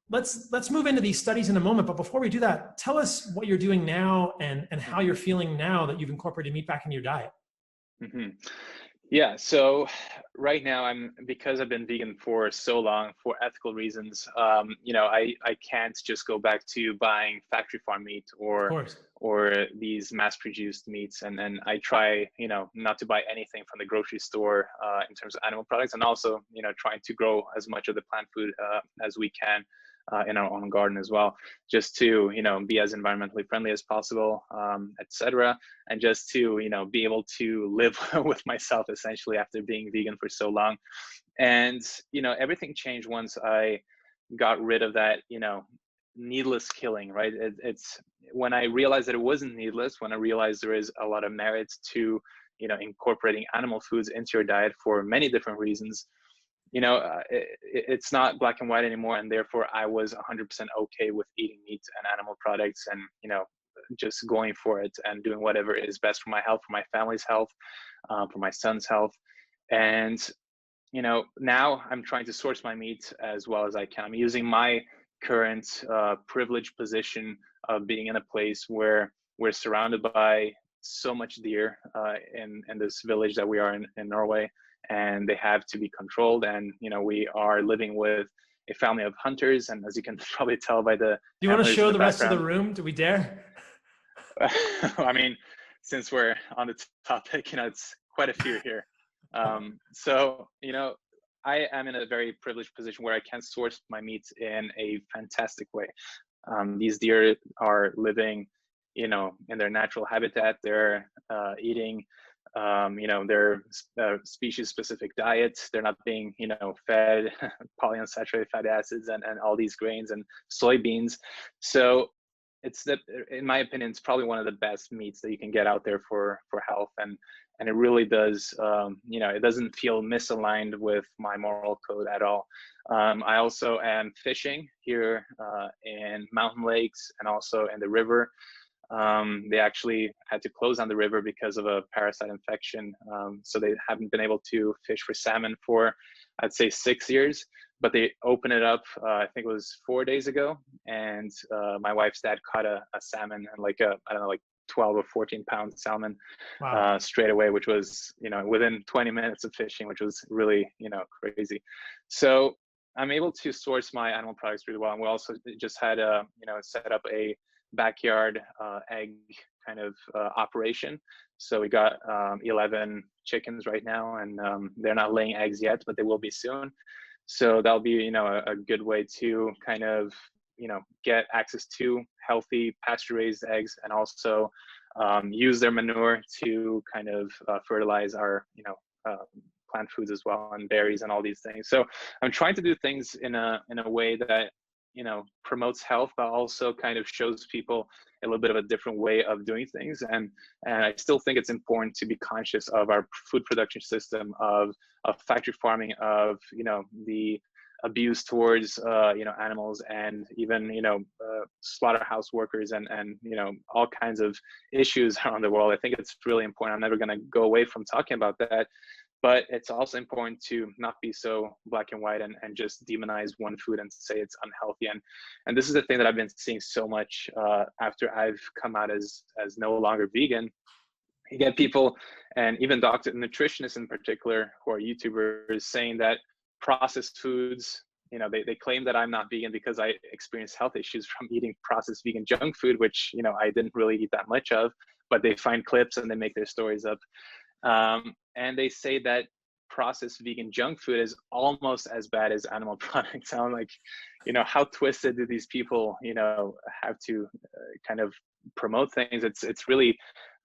Let's move into these studies in a moment. But before we do that, tell us what you're doing now and how you're feeling now that you've incorporated meat back into your diet. hmm Yeah, so right now because I've been vegan for so long for ethical reasons, I can't just go back to buying factory farm meat Of course. or these mass produced meats. And then I try, not to buy anything from the grocery store in terms of animal products, and also, trying to grow as much of the plant food as we can in our own garden as well, just to, be as environmentally friendly as possible, etc. And just to, be able to live with myself essentially after being vegan for so long. And, everything changed once I got rid of that, needless killing, right? It's when I realized that it wasn't needless, when I realized there is a lot of merit to, incorporating animal foods into your diet for many different reasons. It's not black and white anymore, and therefore I was 100% okay with eating meat and animal products, and just going for it and doing whatever is best for my health, for my family's health, for my son's health. And now I'm trying to source my meat as well as I can. I'm using my current privileged position of being in a place where we're surrounded by so much deer in this village that we are in Norway, and they have to be controlled. And we are living with a family of hunters, and as you can probably tell by the Do you want to show the rest of the background, room? Do we dare? I mean, since we're on the topic, it's quite a few here. So, I am in a very privileged position where I can source my meat in a fantastic way. These deer are living, in their natural habitat. They're eating, their species-specific diets. They're not being, fed polyunsaturated fatty acids and all these grains and soybeans. So in my opinion, it's probably one of the best meats that you can get out there for health. And it really does, it doesn't feel misaligned with my moral code at all. I also am fishing here in mountain lakes and also in the river. They actually had to close on the river because of a parasite infection. So they haven't been able to fish for salmon for, I'd say, 6 years. But they opened it up, I think it was 4 days ago. And my wife's dad caught a salmon, and like 12 or 14 pound salmon. Wow. Straight away, which was, within 20 minutes of fishing, which was really, crazy. So I'm able to source my animal products really well. And we also just had set up a backyard egg kind of operation. So we got 11 chickens right now, and they're not laying eggs yet, but they will be soon. So that'll be, a good way to kind of, get access to healthy pasture-raised eggs, and also use their manure to kind of fertilize our, plant foods as well, and berries and all these things. So I'm trying to do things in a way that, promotes health, but also kind of shows people a little bit of a different way of doing things. And I still think it's important to be conscious of our food production system, of factory farming, of, the abuse towards, animals, and even, slaughterhouse workers, and, all kinds of issues around the world. I think it's really important. I'm never going to go away from talking about that. But it's also important to not be so black and white and just demonize one food and say it's unhealthy. And this is the thing that I've been seeing so much after I've come out as no longer vegan. You get people, and even doctors, nutritionists in particular, who are YouTubers, saying that processed foods, they claim that I'm not vegan because I experienced health issues from eating processed vegan junk food, which, I didn't really eat that much of, but they find clips and they make their stories up. And they say that processed vegan junk food is almost as bad as animal products. I'm like, how twisted do these people, have to kind of promote things? It's really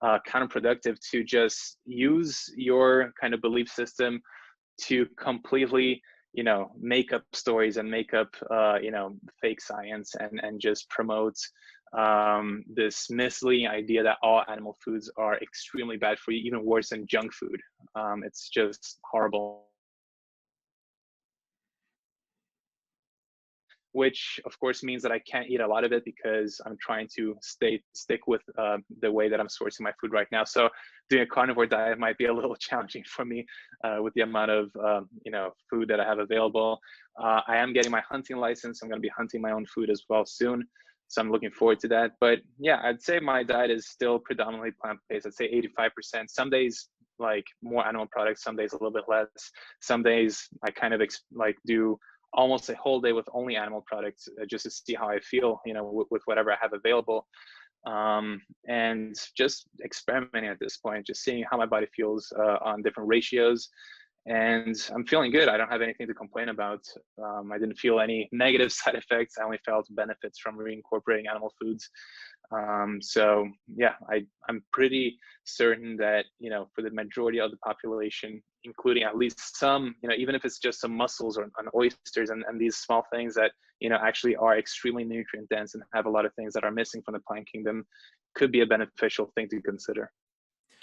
counterproductive to just use your kind of belief system to completely, make up stories and make up, fake science, and just promote this misleading idea that all animal foods are extremely bad for you, even worse than junk food. It's just horrible. which of course means that I can't eat a lot of it because I'm trying to stick with the way that I'm sourcing my food right now. So doing a carnivore diet might be a little challenging for me with the amount of food that I have available. I am getting my hunting license. I'm going to be hunting my own food as well soon. So I'm looking forward to that. But yeah, I'd say my diet is still predominantly plant-based. I'd say 85%. Some days like more animal products, some days a little bit less. Some days I kind of do almost a whole day with only animal products just to see how I feel, with whatever I have available. And just experimenting at this point, just seeing how my body feels on different ratios. And I'm feeling good. I don't have anything to complain about. I didn't feel any negative side effects. I only felt benefits from reincorporating animal foods. So yeah, I'm pretty certain that, for the majority of the population, including at least some, even if it's just some mussels or oysters and these small things that, actually are extremely nutrient dense and have a lot of things that are missing from the plant kingdom, could be a beneficial thing to consider.